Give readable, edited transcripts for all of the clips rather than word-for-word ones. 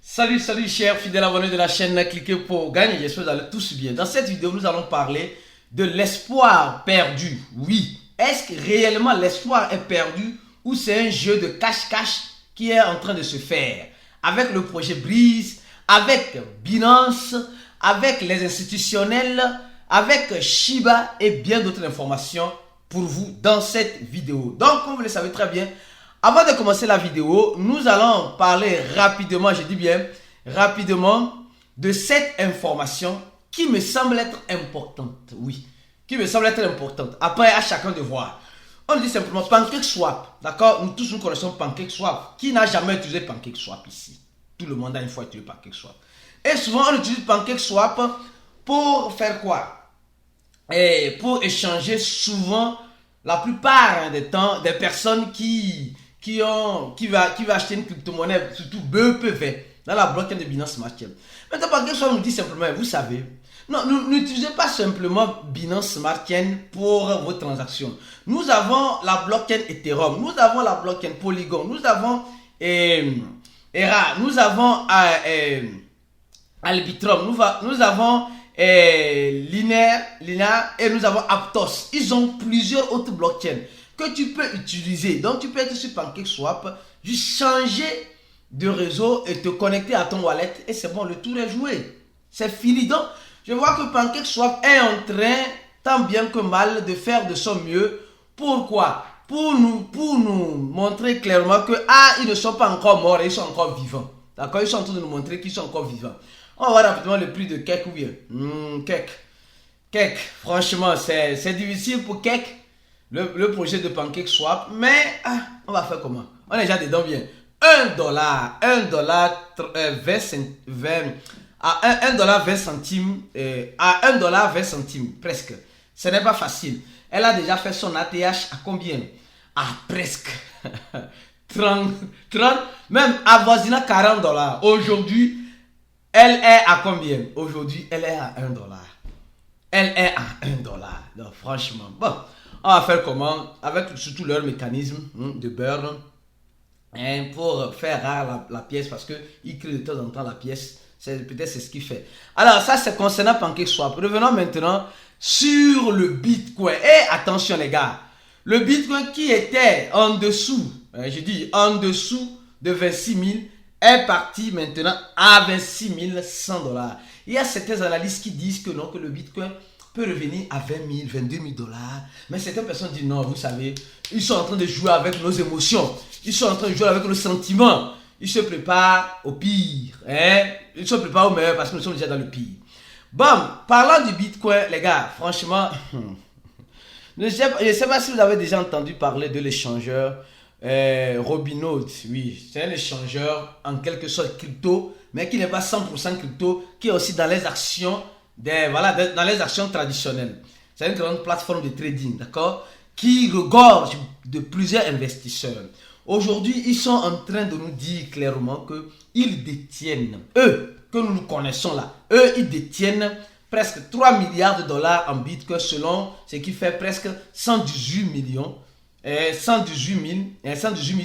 Salut, salut chers fidèles abonnés de la chaîne, cliquez pour gagner, j'espère que vous allez tous bien. Dans cette vidéo, nous allons parler de l'espoir perdu. Oui, est-ce que réellement l'espoir est perdu ou c'est un jeu de cache-cache qui est en train de se faire avec le projet Breeze, avec Binance, avec les institutionnels, avec Shiba et bien d'autres informations pour vous dans cette vidéo. Donc, comme vous le savez très bien, avant de commencer la vidéo, nous allons parler rapidement, je dis bien rapidement, de cette information qui me semble être importante. Oui, qui me semble être importante. Après, à chacun de voir. On dit simplement PancakeSwap. D'accord? Nous tous nous connaissons PancakeSwap. Qui n'a jamais utilisé PancakeSwap ici? Tout le monde a une fois utilisé PancakeSwap. Et souvent, on utilise PancakeSwap pour faire quoi? Et pour échanger souvent, la plupart des temps, des personnes qui va acheter une crypto-monnaie, surtout BEPV, dans la blockchain de Binance Smart Chain. Maintenant, PancakeSwap nous dit simplement, vous savez, non, n'utilisez pas simplement Binance Smart Chain pour vos transactions. Nous avons la blockchain Ethereum, nous avons la blockchain Polygon, nous avons ERA, nous avons Arbitrum, nous avons Linear et nous avons Aptos. Ils ont plusieurs autres blockchains que tu peux utiliser. Donc tu peux être sur PancakeSwap, juste changer de réseau et te connecter à ton wallet et c'est bon, le tour est joué. C'est fini. Donc je vois que PancakeSwap est en train, tant bien que mal, de faire de son mieux. Pourquoi? Pour nous montrer clairement que ils ne sont pas encore morts, ils sont encore vivants. D'accord? Ils sont en train de nous montrer qu'ils sont encore vivants. On va voir rapidement le prix de Cake ou bien. Cake, franchement, c'est difficile pour Cake. Le projet de PancakeSwap, mais on va faire comment? On est déjà dedans bien. $1, 20 centimes, à $1,20 presque. Ce n'est pas facile. Elle a déjà fait son ATH à combien? À presque 30, même avoisinant $40. Aujourd'hui, elle est à combien? Aujourd'hui, elle est à $1. Elle est à $1. Donc, franchement, bon. On va faire comment? Avec surtout leur mécanisme de burn pour faire rare la pièce parce qu'il crée de temps en temps la pièce. Peut-être c'est ce qu'il fait. Alors ça c'est concernant PancakeSwap. Revenons maintenant sur le Bitcoin. Et attention les gars, le Bitcoin qui était en dessous, je dis en dessous de 26 000 est parti maintenant à 26 100 $. Il y a certains analystes qui disent que non, que le Bitcoin peut revenir à 20 000, 22 000 $. Mais certaines personnes disent non, vous savez, ils sont en train de jouer avec nos émotions. Ils sont en train de jouer avec nos sentiments. Ils se préparent au pire. Ils se préparent au meilleur parce que nous sommes déjà dans le pire. Bon, parlant du Bitcoin, les gars, franchement, je ne sais pas si vous avez déjà entendu parler de l'échangeur Robinhood. Oui, c'est un échangeur en quelque sorte crypto, mais qui n'est pas 100% crypto, qui est aussi dans les actions dans les actions traditionnelles. C'est une grande plateforme de trading, d'accord, qui regorge de plusieurs investisseurs. Aujourd'hui, ils sont en train de nous dire clairement qu'ils détiennent, eux, que nous connaissons là, ils détiennent presque 3 milliards de dollars en Bitcoin selon ce qui fait presque 118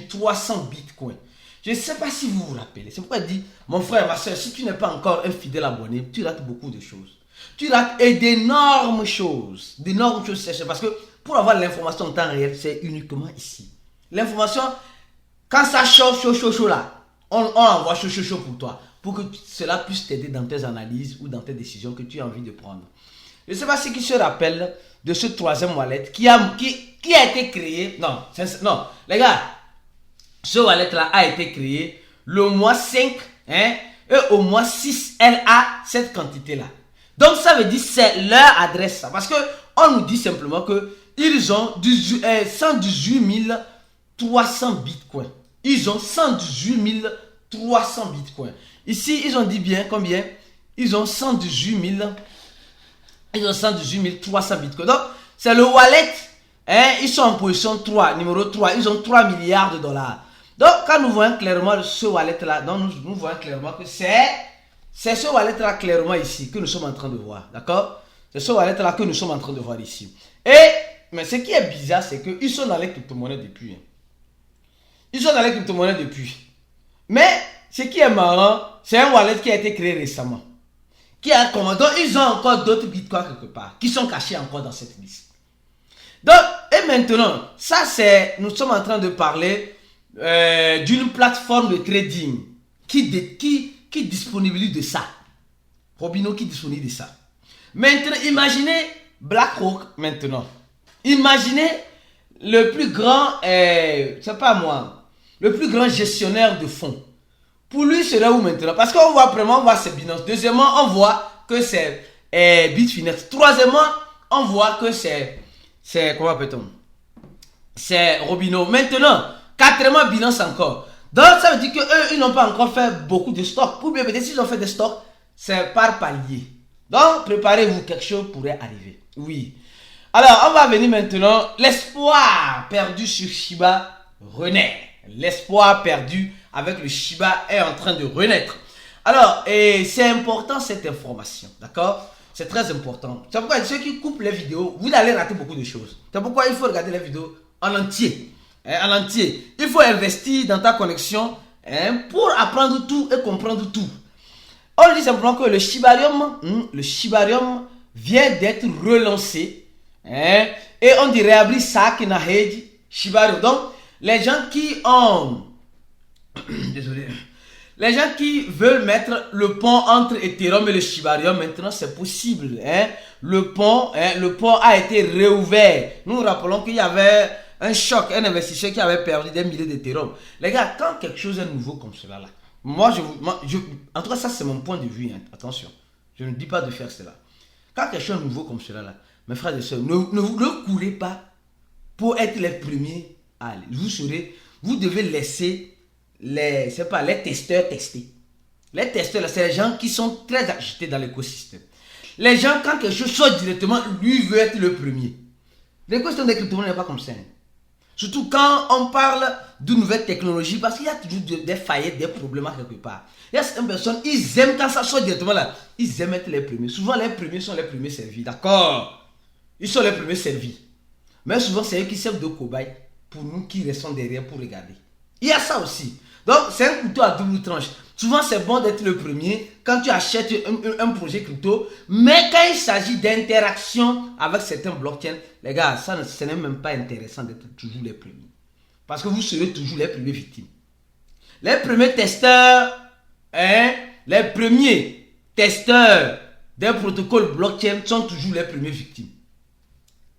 300 Bitcoins. Je ne sais pas si vous vous rappelez. C'est pourquoi je dis, mon frère, ma soeur, si tu n'es pas encore un fidèle abonné, tu rates beaucoup de choses. Tu rates d'énormes choses. D'énormes choses. Parce que pour avoir l'information en temps réel, c'est uniquement ici. L'information, quand ça chaud là, on envoie chaud pour toi. Pour que cela puisse t'aider dans tes analyses ou dans tes décisions que tu as envie de prendre. Je ne sais pas si qui se rappelle de ce troisième wallet qui a été créé. Non, les gars. Ce wallet-là a été créé le mois 5 et au mois 6, elle a cette quantité-là. Donc, ça veut dire que c'est leur adresse. Parce qu'on nous dit simplement qu'ils ont 118 300 bitcoins. Ils ont 118 300 bitcoins. Ici, ils ont dit bien combien? Ils ont 118 300 bitcoins. Donc, c'est le wallet. Ils sont en position 3, numéro 3. Ils ont 3 milliards de dollars. Donc, quand nous voyons clairement ce wallet-là, nous voyons clairement que c'est ce wallet-là clairement ici que nous sommes en train de voir. D'accord? C'est ce wallet-là que nous sommes en train de voir ici. Mais ce qui est bizarre, c'est qu'ils sont dans les crypto-monnaies depuis. Ils sont dans les crypto-monnaies depuis. Mais ce qui est marrant, c'est un wallet qui a été créé récemment. Qui a commandé. Donc, ils ont encore d'autres bitcoins quelque part. Qui sont cachés encore dans cette liste. Donc, et maintenant, ça c'est. Nous sommes en train de parler d'une plateforme de trading qui disponibilise de ça. Robinhood qui disponibilise de ça. Maintenant, imaginez BlackRock maintenant. Imaginez le plus grand, c'est pas moi, le plus grand gestionnaire de fonds. Pour lui, c'est là où maintenant? Parce qu'on voit vraiment, on voit c'est Binance. Deuxièmement, on voit que c'est Bitfinex. Troisièmement, on voit que c'est comment appelle-t-on? C'est Robinhood. Maintenant, quatrièmement, Binance encore. Donc, ça veut dire qu'eux, ils n'ont pas encore fait beaucoup de stocks. Ou bien peut-être s'ils ont fait des stocks, c'est par palier. Donc, préparez-vous, quelque chose pourrait arriver. Oui. Alors, on va venir maintenant. L'espoir perdu sur Shiba renaît. L'espoir perdu avec le Shiba est en train de renaître. Alors, c'est important cette information, d'accord? C'est très important. C'est pourquoi ceux qui coupent les vidéos, vous allez rater beaucoup de choses. C'est pourquoi il faut regarder les vidéos en entier. En entier. Il faut investir dans ta connexion pour apprendre tout et comprendre tout. On dit simplement que le Shibarium vient d'être relancé. Et on dit réabli Sakinahedi Shibarium. Donc, les gens qui ont... Désolé. Les gens qui veulent mettre le pont entre Ethereum et le Shibarium, maintenant c'est possible. Le pont a été réouvert. Nous nous rappelons qu'il y avait un choc, un investisseur qui avait perdu des milliers d'Ethereum. Les gars, quand quelque chose est nouveau comme cela là, en tout cas ça c'est mon point de vue, attention. Je ne dis pas de faire cela. Quand quelque chose est nouveau comme cela là, mes frères et sœurs, ne courez pas pour être les premiers à aller. Vous devez laisser les testeurs tester. Les testeurs, c'est les gens qui sont très agités dans l'écosystème. Les gens, quand quelque chose sort directement, lui veut être le premier. L'écosystème des crypto-monnaies n'est pas comme ça. Surtout quand on parle de nouvelles technologies, parce qu'il y a toujours des faillettes, des problèmes quelque part. Il y a certaines personnes, ils aiment quand ça sort directement là, ils aiment être les premiers. Souvent, les premiers sont les premiers servis, d'accord? Ils sont les premiers servis. Mais souvent, c'est eux qui servent de cobayes pour nous qui restons derrière pour regarder. Il y a ça aussi. Donc, c'est un couteau à double tranche. Souvent, c'est bon d'être le premier quand tu achètes un projet crypto. Mais quand il s'agit d'interaction avec certains blockchains, les gars, ce n'est même pas intéressant d'être toujours les premiers. Parce que vous serez toujours les premiers victimes. Les premiers testeurs, les premiers testeurs des protocoles blockchain sont toujours les premiers victimes.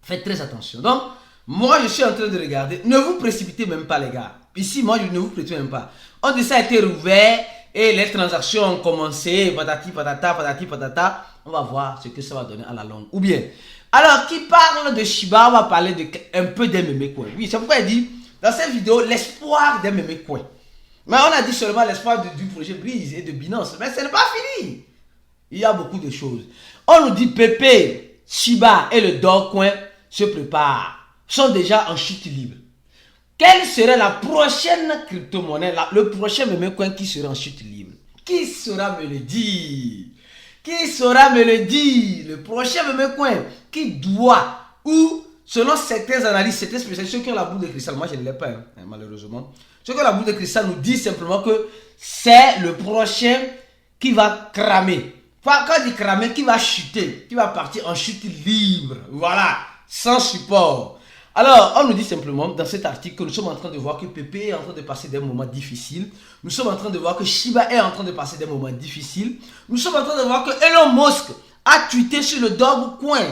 Faites très attention. Donc, moi, je suis en train de regarder. Ne vous précipitez même pas, les gars. Ici, moi, je ne vous précipite même pas. On dit ça a été rouvert et les transactions ont commencé. Patati, patata, patati, patata. On va voir ce que ça va donner à la longue. Ou bien, alors, qui parle de Shiba, on va parler un peu des meme coins. Oui, c'est pourquoi il dit dans cette vidéo l'espoir des meme coins. Mais on a dit seulement l'espoir du projet Breeze et de Binance. Mais ce n'est pas fini. Il y a beaucoup de choses. On nous dit Pepe, Shiba et le Dogecoin se préparent. Sont déjà en chute libre. Quelle serait la prochaine crypto-monnaie, le prochain meme coin qui sera en chute libre? Qui saura me le dire? Qui saura me le dire? Le prochain meme coin qui doit, ou selon certains analystes, certains spécialistes, ceux qui ont la boule de cristal, moi je ne l'ai pas, malheureusement. Ceux qui ont la boule de cristal nous disent simplement que c'est le prochain qui va cramer. Quand on dit cramer, qui va chuter, qui va partir en chute libre. Voilà, sans support. Alors, on nous dit simplement dans cet article que nous sommes en train de voir que Pepe est en train de passer des moments difficiles. Nous sommes en train de voir que Shiba est en train de passer des moments difficiles. Nous sommes en train de voir que Elon Musk a tweeté sur le Dogecoin.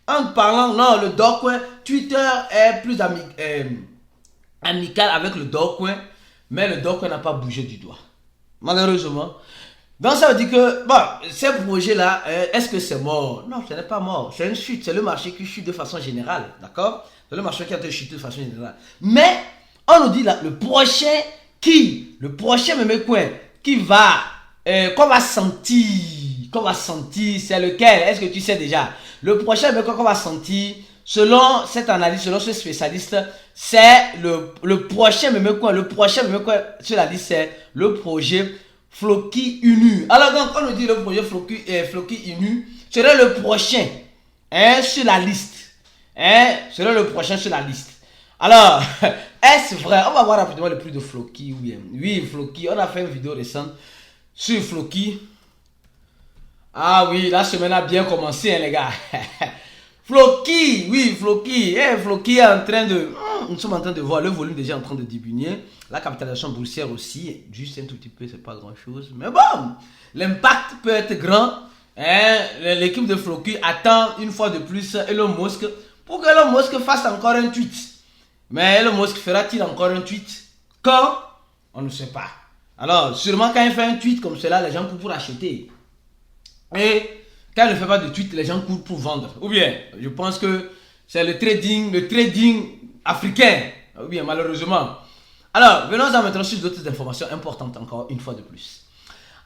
En parlant, non, le Dogecoin, Twitter est plus amical avec le Dogecoin. Mais le Dogecoin n'a pas bougé du doigt. Malheureusement. Donc ça veut dire que, bon, ces projets-là, est-ce que c'est mort? Non, ce n'est pas mort. C'est une chute. C'est le marché qui chute de façon générale. D'accord? C'est le marché qui a été chuté de façon générale. Mais, on nous dit là, le prochain meme coin qui va, qu'on va sentir, c'est lequel? Est-ce que tu sais déjà? Le prochain meme coin qu'on va sentir, selon cette analyse, selon ce spécialiste, c'est le prochain meme coin. Le prochain meme coin sur la liste, c'est le projet Floki Inu. Alors donc, on nous dit le projet Floki Inu serait le prochain sur la liste. Serait le prochain sur la liste. Alors, est-ce vrai? On va voir rapidement le prix de Floki. Oui, Floki, on a fait une vidéo récente sur Floki. Ah oui, la semaine a bien commencé, hein, les gars. Floki, oui, Floki. Floki est en train de... Nous sommes en train de voir le volume déjà en train de diminuer. La capitalisation boursière aussi, juste un tout petit peu, c'est pas grand chose. Mais bon, l'impact peut être grand. Hein? L'équipe de Floki attend une fois de plus Elon Musk pour que Elon Musk fasse encore un tweet. Mais Elon Musk fera-t-il encore un tweet? Quand? On ne sait pas. Alors, sûrement quand il fait un tweet comme cela, les gens courent pour acheter. Et quand il ne fait pas de tweet, les gens courent pour vendre. Ou bien, je pense que c'est le trading africain. Ou bien, malheureusement. Alors, venons-en maintenant sur d'autres informations importantes encore une fois de plus.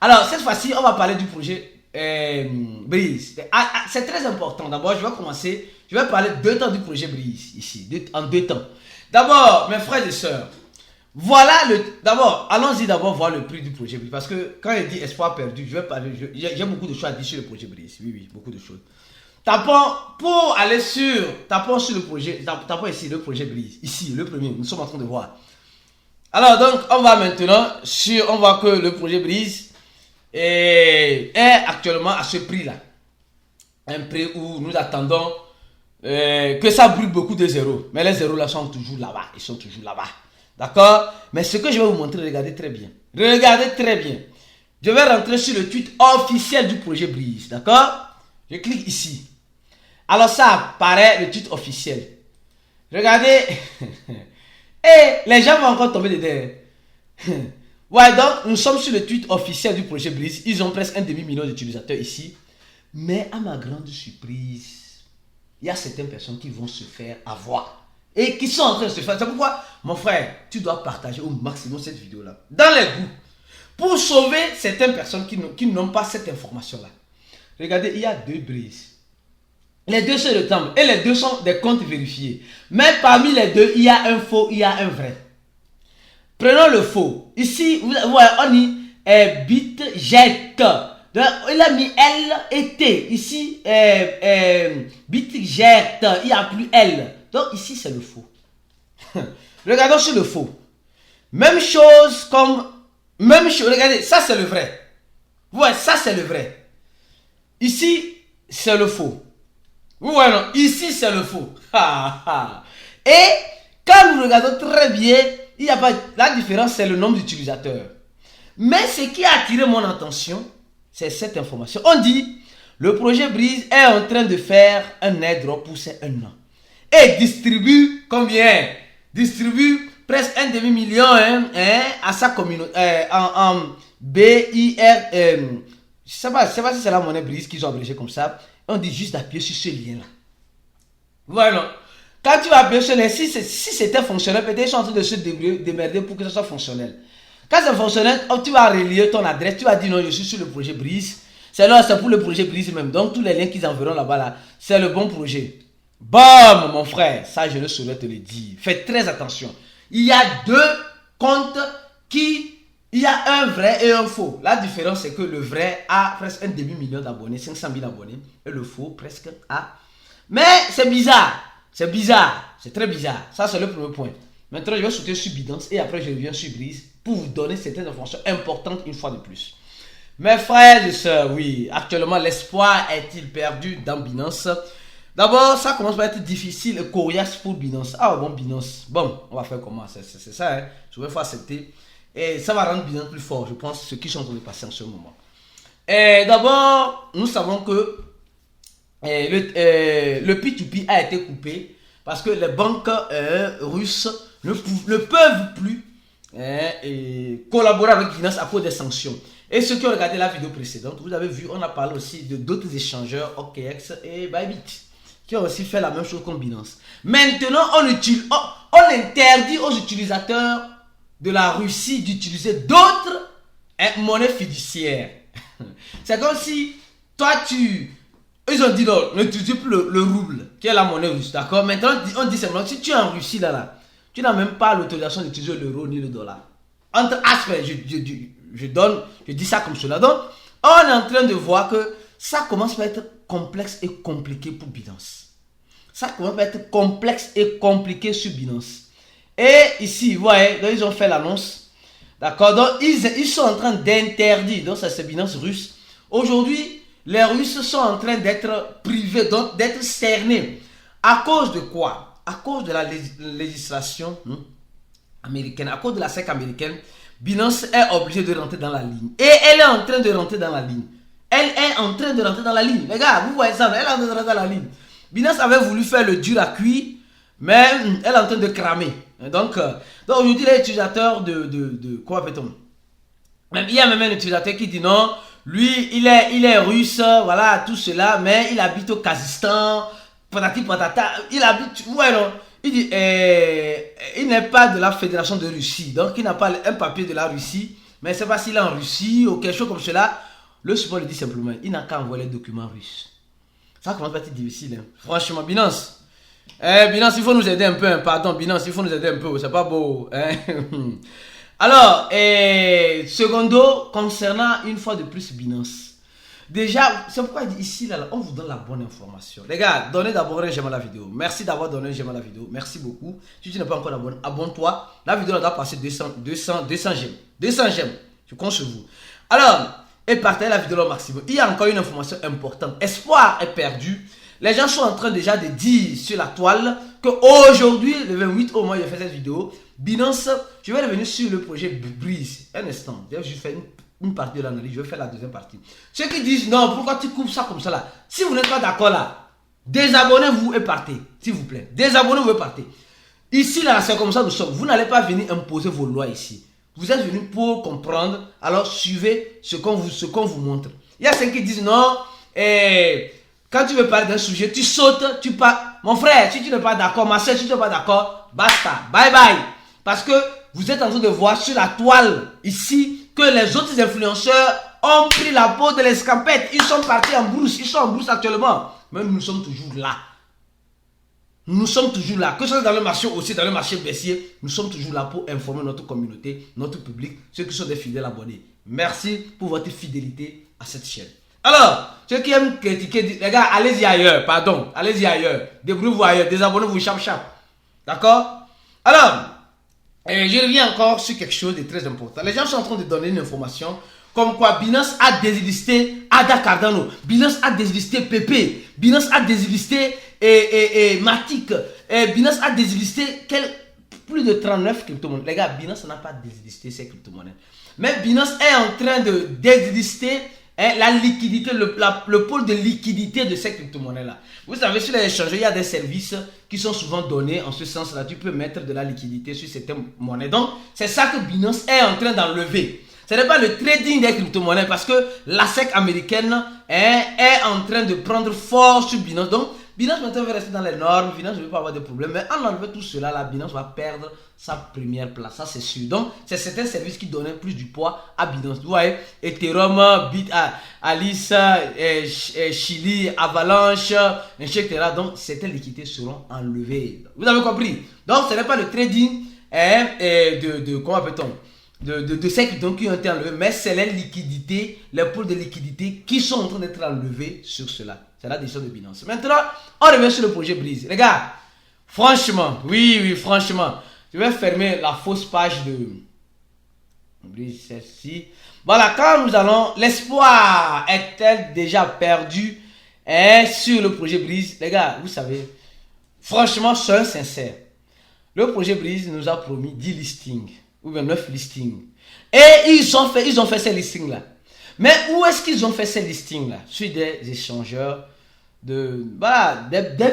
Alors, cette fois-ci, on va parler du projet Breeze. C'est très important. D'abord, je vais commencer. Je vais parler 2 temps du projet Breeze ici. En 2 temps. D'abord, mes frères et sœurs. Voilà d'abord, allons-y d'abord voir le prix du projet Breeze. Parce que quand il dit espoir perdu, je vais parler. J'ai beaucoup de choses à dire sur le projet Breeze. Oui, beaucoup de choses. Tapons sur le projet. Tapons ici le projet Breeze. Ici, le premier. Nous sommes en train de voir. Alors, donc, on va maintenant on voit que le projet Breeze est actuellement à ce prix-là. Un prix où nous attendons que ça brûle beaucoup de zéros. Mais les zéros là sont toujours là-bas. Ils sont toujours là-bas. D'accord? Mais ce que je vais vous montrer, regardez très bien. Regardez très bien. Je vais rentrer sur le tweet officiel du projet Breeze. D'accord? Je clique ici. Alors ça apparaît le tweet officiel. Regardez. Et les gens vont encore tomber dedans. Ouais, donc nous sommes sur le tweet officiel du projet Breeze. Ils ont presque 1,5 million d'utilisateurs ici. Mais à ma grande surprise, il y a certaines personnes qui vont se faire avoir. Et qui sont en train de se faire. C'est pourquoi, mon frère, tu dois partager au maximum cette vidéo-là. Dans les groupes. Pour sauver certaines personnes qui n'ont pas cette information-là. Regardez, il y a 2 Breeze. Les 2 se ressemblent. Et les 2 sont des comptes vérifiés. Mais parmi les 2, il y a un faux, il y a un vrai. Prenons le faux. Ici, on dit BitJet. Donc, il a mis L et T. Ici, BitJet. Il n'y a plus L. Donc, ici, c'est le faux. Regardons sur le faux. Même chose, regardez, ça, c'est le vrai. Ouais, ça, c'est le vrai. Ici, c'est le faux. Ouais, non, ici, c'est le faux. Et, quand nous regardons très bien, il n'y a pas... La différence, c'est le nombre d'utilisateurs. Mais ce qui a attiré mon attention, c'est cette information. On dit, le projet Breeze est en train de faire un airdrop pour ces 1 an. Et distribue combien? Distribue presque 1,5 million à sa communauté en BIR. Je ne sais pas si c'est la monnaie Breeze qu'ils ont abrégé comme ça. On dit juste d'appuyer sur ce lien-là. Voilà. Quand tu vas appuyer sur le lien, si c'était fonctionnel, peut-être ils sont en train de se démerder pour que ce soit fonctionnel. Quand c'est fonctionnel, tu vas relier ton adresse, tu vas dire non, je suis sur le projet Breeze. C'est pour le projet Breeze même. Donc tous les liens qu'ils enverront là-bas, là, c'est le bon projet. Bam, mon frère, ça je ne saurais te le dire. Faites très attention. Il y a 2 comptes il y a un vrai et un faux. La différence c'est que le vrai a presque 1,5 million d'abonnés, 500 000 abonnés. Et le faux presque a... Mais c'est bizarre. C'est bizarre. C'est très bizarre. Ça c'est le premier point. Maintenant je vais sauter sur Binance et après je reviens sur Breeze pour vous donner certaines informations importantes une fois de plus. Mes frères et sœurs, oui, actuellement l'espoir est-il perdu dans Binance? D'abord, ça commence à être difficile et coriace pour Binance. Ah bon, Binance. Bon, on va faire comment? C'est ça, hein. Je vais faire accepter. Et ça va rendre Binance plus fort, je pense, ce qui sont en train de passer en ce moment. D'abord, nous savons que le P2P a été coupé parce que les banques russes ne peuvent plus collaborer avec Binance à cause des sanctions. Et ceux qui ont regardé la vidéo précédente, vous avez vu, on a parlé aussi de d'autres échangeurs, OKX et Bybit, qui ont aussi fait la même chose comme Binance. Maintenant, on interdit aux utilisateurs de la Russie d'utiliser d'autres monnaies fiduciaires. C'est comme si, ils ont dit non, n'utilisez plus le rouble, qui est la monnaie russe, d'accord? Maintenant, on dit simplement, si tu es en Russie, là, tu n'as même pas l'autorisation d'utiliser l'euro ni le dollar. Entre aspects, je dis ça comme cela. Donc, on est en train de voir que ça commence à être complexe et compliqué pour Binance. Ça commence à être complexe et compliqué sur Binance. Et ici, vous voyez, ils ont fait l'annonce. D'accord? Donc, ils sont en train d'interdire, donc ça c'est Binance russe. Aujourd'hui, les Russes sont en train d'être privés, donc d'être cernés. À cause de quoi? À cause de la législation américaine, à cause de la SEC américaine, Binance est obligée de rentrer dans la ligne. Et elle est en train de rentrer dans la ligne. Elle est en train de rentrer dans la ligne. Les gars, vous voyez ça, elle est en train de rentrer dans la ligne. Binance avait voulu faire le dur à cuire, mais elle est en train de cramer. Donc aujourd'hui, les utilisateurs quoi appelle-t-on? Il y a même un utilisateur qui dit non, lui, il est russe, voilà, tout cela, mais il habite au Kazakhstan, patati patata, il habite, ouais, non, il dit, il n'est pas de la Fédération de Russie, donc il n'a pas un papier de la Russie, mais c'est pas s'il est en Russie ou quelque chose comme cela. Le support lui dit simplement, il n'a qu'à envoyer les documents russes. Ça commence à être difficile, hein. Franchement, Binance. Binance, il faut nous aider un peu, hein. Pardon, Binance, il faut nous aider un peu, c'est pas beau, hein. Alors, secondo, concernant une fois de plus Binance. Déjà, c'est pourquoi ici, là, on vous donne la bonne information. Les gars, donnez d'abord un j'aime à la vidéo. Merci d'avoir donné un j'aime à la vidéo. Merci beaucoup. Si tu n'es pas encore abonné, abonne-toi. La vidéo doit passer 200 j'aime. 200 j'aime. Je compte sur vous. Alors, et partagez la vidéo au maximum. Il y a encore une information importante. Espoir est perdu. Les gens sont en train déjà de dire sur la toile qu'aujourd'hui, le 28 au mois, j'ai fait cette vidéo. Binance, je vais revenir sur le projet Breeze. Un instant, je vais faire une partie de l'analyse, je vais faire la deuxième partie. Ceux qui disent non, pourquoi tu coupes ça comme ça là? Si vous n'êtes pas d'accord là, désabonnez-vous et partez, s'il vous plaît. Désabonnez-vous et partez. Ici là, c'est comme ça nous sommes. Vous n'allez pas venir imposer vos lois ici. Vous êtes venus pour comprendre, alors suivez ce qu'on vous montre. Il y a ceux qui disent non, quand tu veux parler d'un sujet, tu sautes, tu pars. Mon frère, si tu n'es pas d'accord, ma soeur, si tu n'es pas d'accord, basta, bye bye. Parce que vous êtes en train de voir sur la toile ici que les autres influenceurs ont pris la peau de l'escampette. Ils sont partis en brousse, ils sont en brousse actuellement. Mais nous sommes toujours là. Nous sommes toujours là. Que ce soit dans le marché aussi, dans le marché baissier, nous sommes toujours là pour informer notre communauté, notre public, ceux qui sont des fidèles abonnés. Merci pour votre fidélité à cette chaîne. Alors, ceux qui aiment critiquer, les gars, allez-y ailleurs, pardon, allez-y ailleurs. Débrouillez-vous ailleurs, désabonnez-vous, chap. D'accord? Alors, je reviens encore sur quelque chose de très important. Les gens sont en train de donner une information comme quoi Binance a déslisté Ada Cardano, Binance a déslisté Pepe, Binance a déslisté Matic, Binance a déslisté plus de 39 crypto-monnaies. Les gars, Binance n'a pas déslisté ces crypto-monnaies. Mais Binance est en train de déslister la liquidité, le pôle de liquidité de ces crypto-monnaies-là. Vous savez, sur les échanges, il y a des services qui sont souvent donnés en ce sens-là. Tu peux mettre de la liquidité sur certaines monnaies. Donc, c'est ça que Binance est en train d'enlever. Ce n'est pas le trading des crypto-monnaies parce que la SEC américaine est en train de prendre fort sur Binance. Donc, Binance maintenant va rester dans les normes. Binance ne veut pas avoir de problème. Mais en enlevant tout cela, la Binance va perdre sa première place. Ça, c'est sûr. Donc, c'est certains services qui donnaient plus du poids à Binance. Vous voyez, Ethereum, Alice, Chili, Avalanche, etc. Donc, certaines liquidités seront enlevées. Vous avez compris? Donc, ce n'est pas le trading comment appelle-t-on? De ces cryptos qui ont été enlevés, mais c'est les liquidités, les pôles de liquidité qui sont en train d'être enlevés sur cela. C'est la décision de Binance. Maintenant, on revient sur le projet Breeze. Les gars, franchement, oui, franchement, je vais fermer la fausse page de Breeze, celle-ci. Voilà, quand nous allons, l'espoir est-elle déjà perdu sur le projet Breeze? Les gars, vous savez, franchement, soyons sincères. Le projet Breeze nous a promis 10 listings. Ou bien 9 listings. Et ils ont fait ces listings-là. Mais où est-ce qu'ils ont fait ces listings-là? Sur des échangeurs, des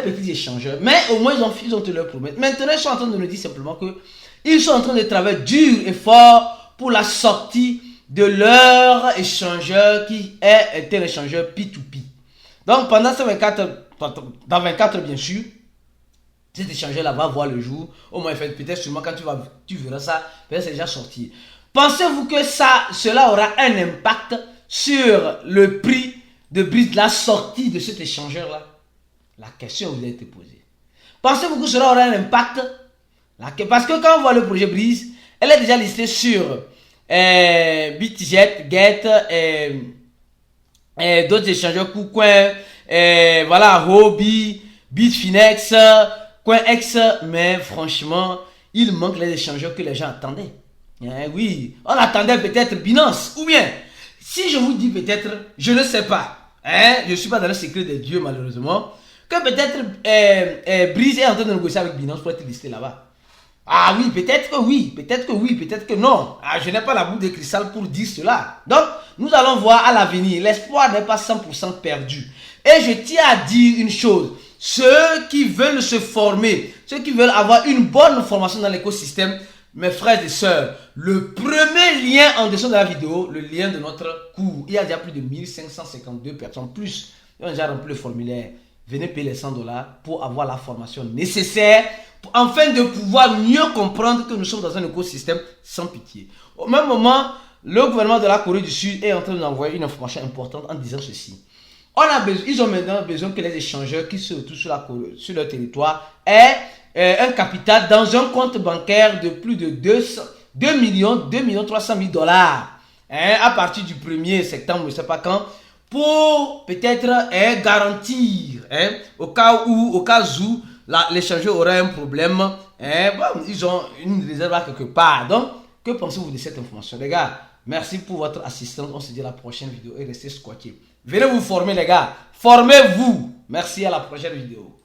petits échangeurs. Mais au moins, ils ont te le promettre. Maintenant, ils sont en train de nous dire simplement que ils sont en train de travailler dur et fort pour la sortie de leur échangeur qui est un échangeur P2P. Donc, pendant ces 24, dans 24 bien sûr, cet échangeur-là va voir le jour. Au moins, peut-être sûrement quand tu verras ça, peut-être c'est déjà sorti. Pensez-vous que cela aura un impact sur le prix de Breeze, la sortie de cet échangeur-là? La question vous a été posée. Pensez-vous que cela aura un impact? Parce que quand on voit le projet Breeze, elle est déjà listée sur BitGet, Get, d'autres échangeurs, KuCoin, voilà, Huobi, Bitfinex, CoinEx, mais franchement, il manque les échangeurs que les gens attendaient. Oui, on attendait peut-être Binance. Ou bien, si je vous dis peut-être, je ne sais pas. Je ne suis pas dans le secret des dieux malheureusement. Que peut-être Breeze est en train de négocier avec Binance pour être listé là-bas. Ah oui, peut-être que oui, peut-être que oui, peut-être que non. Je n'ai pas la boule de cristal pour dire cela. Donc, nous allons voir à l'avenir. L'espoir n'est pas 100% perdu. Et je tiens à dire une chose. Ceux qui veulent se former, ceux qui veulent avoir une bonne formation dans l'écosystème, mes frères et sœurs, le premier lien en dessous de la vidéo, le lien de notre cours. Il y a déjà plus de 1552 personnes, plus, qui ont déjà rempli le formulaire. Venez payer les $100 pour avoir la formation nécessaire afin de pouvoir mieux comprendre que nous sommes dans un écosystème sans pitié. Au même moment, le gouvernement de la Corée du Sud est en train d'envoyer une information importante en disant ceci. Ils ont maintenant besoin que les échangeurs qui se retrouvent sur leur territoire aient un capital dans un compte bancaire de plus de 2 300 000 $. À partir du 1er septembre, je ne sais pas quand, pour peut-être garantir au cas où l'échangeur aurait un problème. Ils ont une réserve à quelque part. Donc, que pensez-vous de cette information, les gars? Merci pour votre assistance. On se dit à la prochaine vidéo et restez squattés. Venez vous former, les gars. Formez-vous. Merci, à la prochaine vidéo.